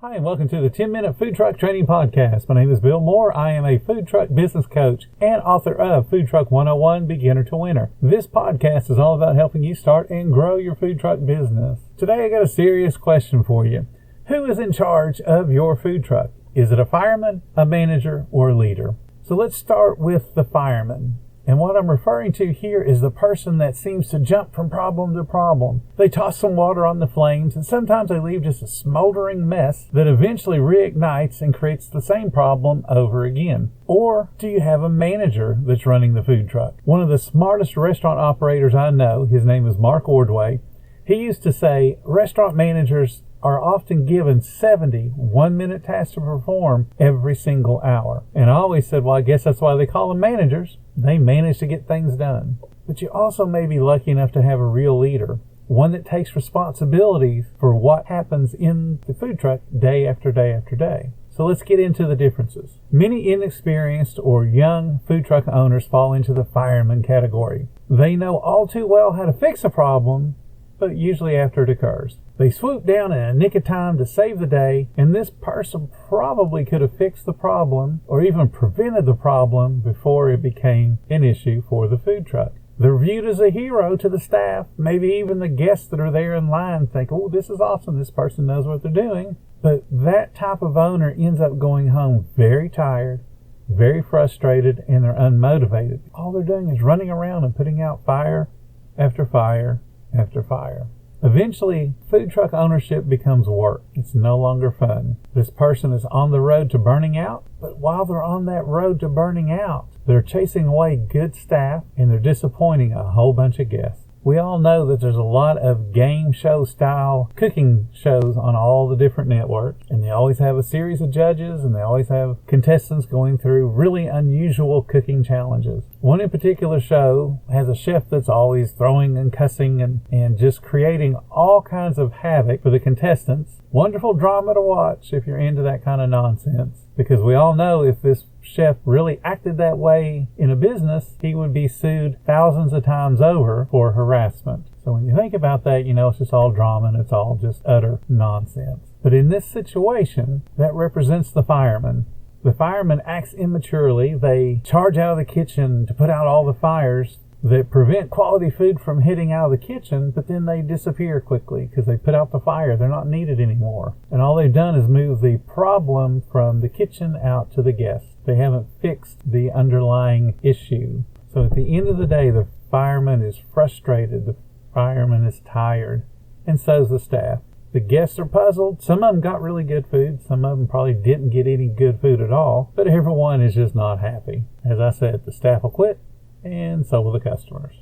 Hi, and welcome to the 10-Minute Food Truck Training Podcast. My name is Bill Moore. I am a food truck business coach and author of Food Truck 101, Beginner to Winner. This podcast is all about helping you start and grow your food truck business. Today I got a serious question for you. Who is in charge of your food truck? Is it a fireman, a manager, or a leader? So let's start with the fireman. And what I'm referring to here is the person that seems to jump from problem to problem. They toss some water on the flames, and sometimes they leave just a smoldering mess that eventually reignites and creates the same problem over again. Or do you have a manager that's running the food truck? One of the smartest restaurant operators I know, his name is Mark Ordway, he used to say restaurant managers are often given 70 one-minute tasks to perform every single hour. And I always said, well, I guess that's why they call them managers. They manage to get things done. But you also may be lucky enough to have a real leader, one that takes responsibilities for what happens in the food truck day after day after day. So let's get into the differences. Many inexperienced or young food truck owners fall into the fireman category. They know all too well how to fix a problem, but usually after it occurs. They swoop down in a nick of time to save the day, and this person probably could have fixed the problem or even prevented the problem before it became an issue for the food truck. They're viewed as a hero to the staff. Maybe even the guests that are there in line think, oh, this is awesome, this person knows what they're doing. But that type of owner ends up going home very tired, very frustrated, and they're unmotivated. All they're doing is running around and putting out fire after fire after fire. Eventually, food truck ownership becomes work. It's no longer fun. This person is on the road to burning out, but while they're on that road to burning out, they're chasing away good staff and they're disappointing a whole bunch of guests. We all know that there's a lot of game show style cooking shows on all the different networks, and they always have a series of judges and they always have contestants going through really unusual cooking challenges. One in particular show has a chef that's always throwing and cussing and just creating all kinds of havoc for the contestants. Wonderful drama to watch if you're into that kind of nonsense, because we all know if this chef really acted that way in a business, he would be sued thousands of times over for harassment. So when you think about that, you know it's just all drama and it's all just utter nonsense. But in this situation, that represents the fireman. The fireman acts immaturely. They charge out of the kitchen to put out all the fires that prevent quality food from hitting out of the kitchen, but then they disappear quickly because they put out the fire. They're not needed anymore. And all they've done is move the problem from the kitchen out to the guests. They haven't fixed the underlying issue. So at the end of the day, the fireman is frustrated. The fireman is tired. And so is the staff. The guests are puzzled. Some of them got really good food. Some of them probably didn't get any good food at all. But everyone is just not happy. As I said, the staff will quit, and so will the customers.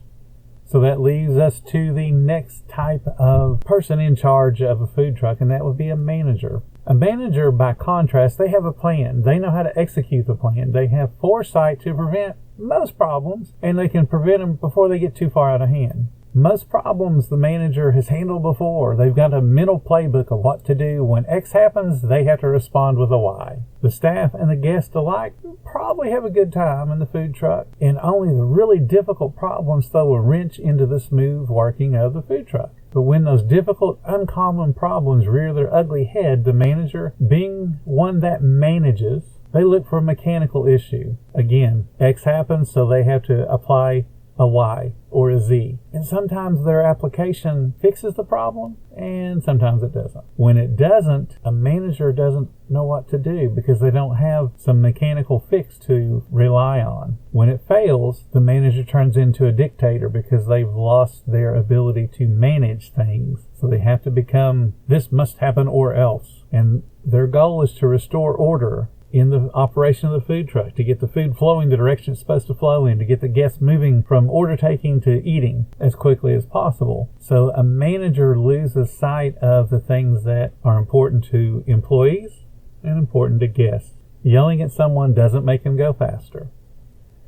So that leaves us to the next type of person in charge of a food truck, and that would be a manager. A manager, by contrast, they have a plan. They know how to execute the plan. They have foresight to prevent most problems, and they can prevent them before they get too far out of hand. Most problems the manager has handled before. They've got a mental playbook of what to do. When X happens, they have to respond with a Y. The staff and the guests alike probably have a good time in the food truck, and only the really difficult problems throw a wrench into the smooth working of the food truck. But when those difficult, uncommon problems rear their ugly head, the manager, being one that manages, they look for a mechanical issue. Again, X happens, so they have to apply a Y or a Z. And sometimes their application fixes the problem, and sometimes it doesn't. When it doesn't, a manager doesn't know what to do because they don't have some mechanical fix to rely on. When it fails, the manager turns into a dictator because they've lost their ability to manage things. So they have to become, this must happen or else. And their goal is to restore order in the operation of the food truck, to get the food flowing the direction it's supposed to flow in, to get the guests moving from order taking to eating as quickly as possible. So a manager loses sight of the things that are important to employees and important to guests. Yelling at someone doesn't make them go faster.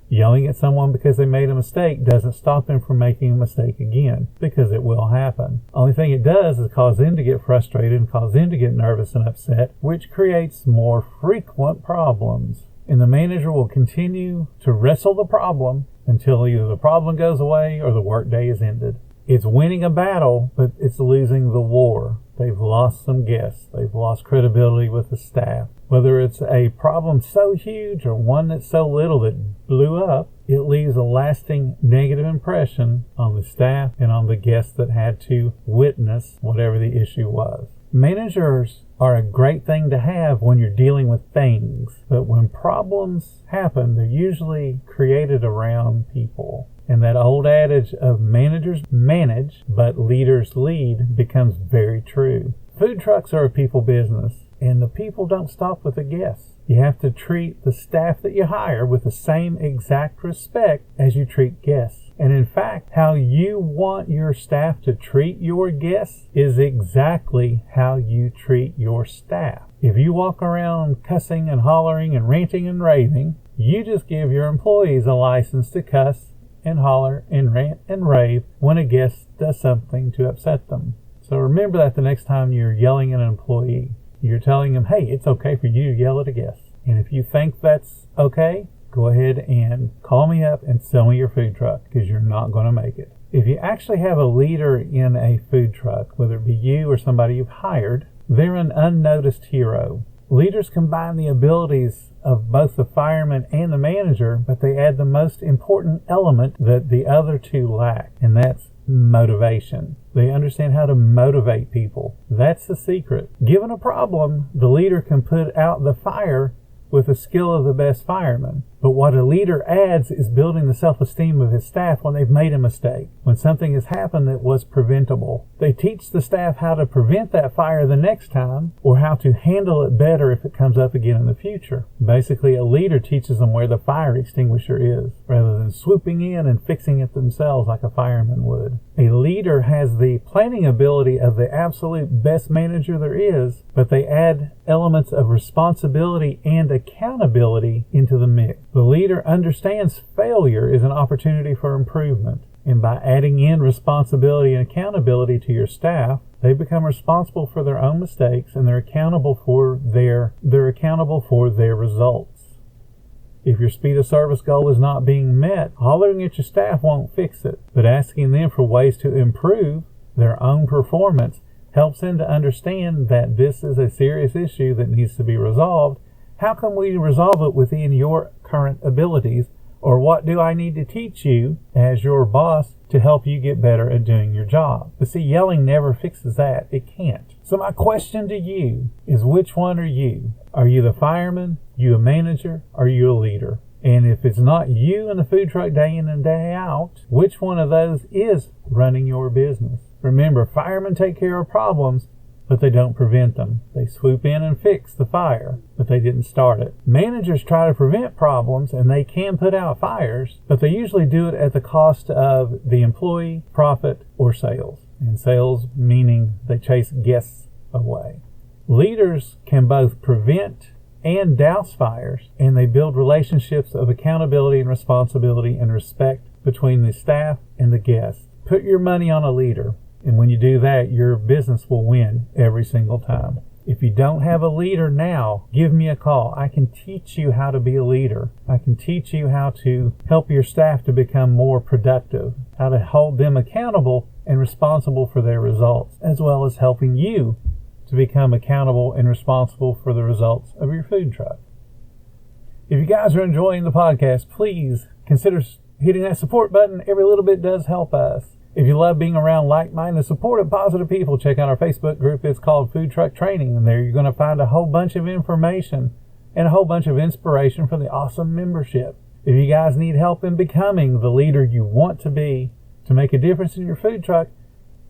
Yelling at someone because they made a mistake doesn't stop them from making a mistake again, because it will happen. Only thing it does is cause them to get frustrated and cause them to get nervous and upset, which creates more frequent problems. And the manager will continue to wrestle the problem until either the problem goes away or the workday is ended. It's winning a battle, but it's losing the war. they've lost some guests. They've lost credibility with the staff. Whether it's a problem so huge or one that's so little that blew up, it leaves a lasting negative impression on the staff and on the guests that had to witness whatever the issue was. Managers are a great thing to have when you're dealing with things, but when problems happen, they're usually created around people. And that old adage of managers manage, but leaders lead becomes very true. Food trucks are a people business, and the people don't stop with the guests. You have to treat the staff that you hire with the same exact respect as you treat guests. And in fact, how you want your staff to treat your guests is exactly how you treat your staff. If you walk around cussing and hollering and ranting and raving, you just give your employees a license to cuss and holler and rant and rave when a guest does something to upset them. So remember that the next time you're yelling at an employee, you're telling them, hey, it's okay for you to yell at a guest. And if you think that's okay, go ahead and call me up and sell me your food truck, because you're not going to make it. If you actually have a leader in a food truck, whether it be you or somebody you've hired, they're an unnoticed hero. Leaders combine the abilities of both the fireman and the manager, but they add the most important element that the other two lack, and that's motivation. They understand how to motivate people. That's the secret. Given a problem, the leader can put out the fire with the skill of the best fireman. But what a leader adds is building the self-esteem of his staff when they've made a mistake, when something has happened that was preventable. They teach the staff how to prevent that fire the next time, or how to handle it better if it comes up again in the future. Basically, a leader teaches them where the fire extinguisher is, rather than swooping in and fixing it themselves like a fireman would. A leader has the planning ability of the absolute best manager there is, but they add elements of responsibility and accountability into the mix. The leader understands failure is an opportunity for improvement, and by adding in responsibility and accountability to your staff, they become responsible for their own mistakes, and they're accountable for their results. If your speed of service goal is not being met, hollering at your staff won't fix it, but asking them for ways to improve their own performance helps them to understand that this is a serious issue that needs to be resolved. How can we resolve it within your current abilities? Or what do I need to teach you as your boss to help you get better at doing your job? But see, yelling never fixes that. It can't. So my question to you is, which one are you? Are you the fireman? You a manager? Are you a leader? And if it's not you in the food truck day in and day out, which one of those is running your business? Remember, firemen take care of problems, but they don't prevent them. They swoop in and fix the fire, but they didn't start it. Managers try to prevent problems, and they can put out fires, but they usually do it at the cost of the employee, profit, or sales. And sales meaning they chase guests away. Leaders can both prevent and douse fires, and they build relationships of accountability and responsibility and respect between the staff and the guests. Put your money on a leader. And when you do that, your business will win every single time. If you don't have a leader now, give me a call. I can teach you how to be a leader. I can teach you how to help your staff to become more productive, how to hold them accountable and responsible for their results, as well as helping you to become accountable and responsible for the results of your food truck. If you guys are enjoying the podcast, please consider hitting that support button. Every little bit does help us. If you love being around like-minded, supportive, positive people, check out our Facebook group. It's called Food Truck Training, and there you're going to find a whole bunch of information and a whole bunch of inspiration from the awesome membership. If you guys need help in becoming the leader you want to be to make a difference in your food truck,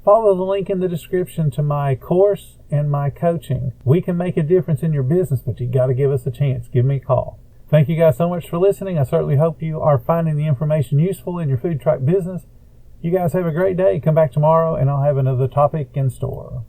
follow the link in the description to my course and my coaching. We can make a difference in your business, but you got to give us a chance. Give me a call. Thank you guys so much for listening. I certainly hope you are finding the information useful in your food truck business. You guys have a great day. Come back tomorrow and I'll have another topic in store.